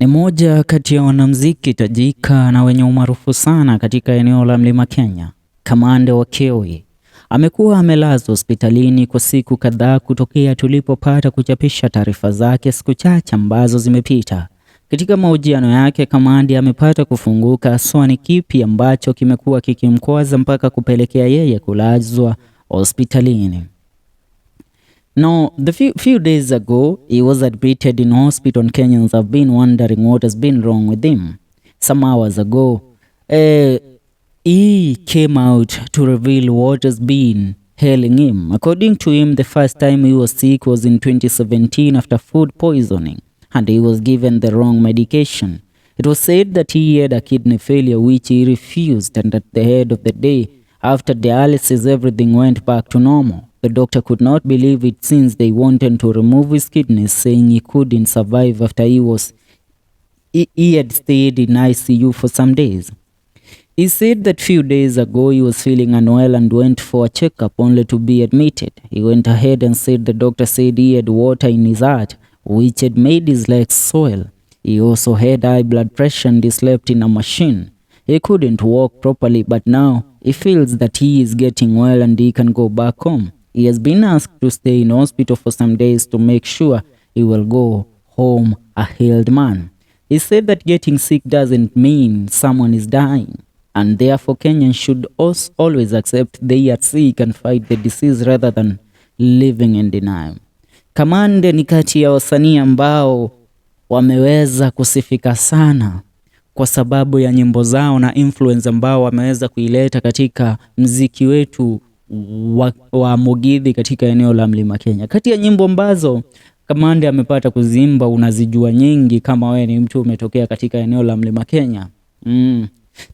Ni moja kati ya wanamuziki tajika na wenye umaarufu sana katika eneo la Mlima Kenya. Kamande wa Kioi amekuwa amelazwa hospitalini kwa siku kadhaa kutokea tulipopata kuchapisha taarifa zake siku chache ambazo zimepita. Katika mahojiano yake, Kamande amepata kufunguka swali kipi ambacho kimekuwa kikimkwaza mpaka kupelekea yeye kulazwa hospitalini. Now, few days ago, he was admitted in hospital and Kenyans have been wondering what has been wrong with him. Some hours ago, he came out to reveal what has been ailing him. According to him, the first time he was sick was in 2017 after food poisoning, and he was given the wrong medication. It was said that he had a kidney failure which he refused, and at the end of the day, after dialysis, everything went back to normal. The doctor could not believe it since they wanted to remove his kidneys, saying he couldn't survive after he had stayed in ICU for some days. He said that few days ago he was feeling unwell and went for a checkup only to be admitted. He went ahead and said the doctor said he had water in his heart, which had made his legs swell. He also had high blood pressure and he slept in a machine. He couldn't walk properly, but now he feels that he is getting well and he can go back home. He has been asked to stay in hospital for some days to make sure he will go home a healed man. He said that getting sick doesn't mean someone is dying, and therefore Kenyans should always accept they are sick and fight the disease rather than living in denial. Kamande ni kati ya wasanii ambao wameweza kusifika sana kwa sababu ya nyimbo zao na influence ambao wameweza kuileta katika mziki wetu wa MUGITHI katika eneo la Mlima Kenya. Kati ya nyimbo ambazo Kamande amepata kuzimba unazijua nyingi kama wewe ni mtu umetokea katika eneo la Mlima Kenya.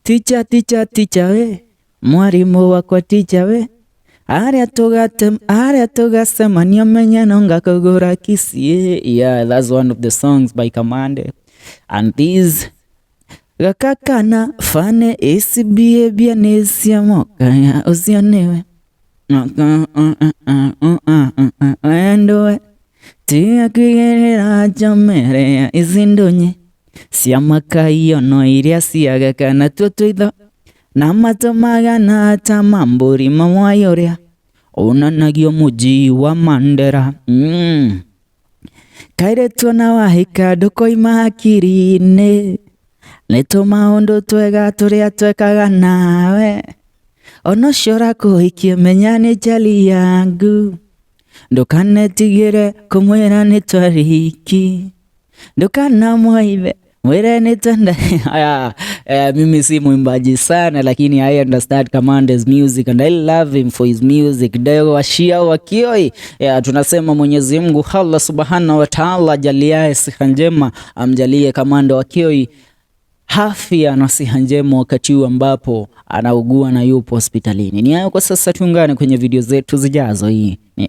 Ticha we, mwarimu wako ticha we, Aria tugasema niomenya nonga kugura kisie. Yeah, that's one of the songs by Kamande. And these gakakana fane esibie bia nesia moka ya usionewe endowe tia kugerera jamere ya izindonye siamaka iyo no iria siagakana tutuitho na matomagana ata mamburi mamwayoria unanagio muji wa Mandera kairetwo na wahika ndukoima hakiri-inĩ nĩtũ maũndũ twega tũrĩa twekaga nawe onocio ũrakũhikia menya nĩ njali yangu ndũkanetigĩre kũmwĩra nĩ twariki ndũkanamwaithe mwĩre nĩ twenda. Mimi si mwimbaji sana lakini I understand Kamande's music and I love him for his music. Dego washia wa Kioi. Tunasema Mwenyezi Mungu Allah Subhanahu wa Ta'ala jaliae siha njema, amjalie Kamande wa Kioi afya na siha njema wakati huu ambapo anaugua na yupo hospitalini. Ni hayo kwa sasa, tuungane kwenye video zetu zijazo. Hii ni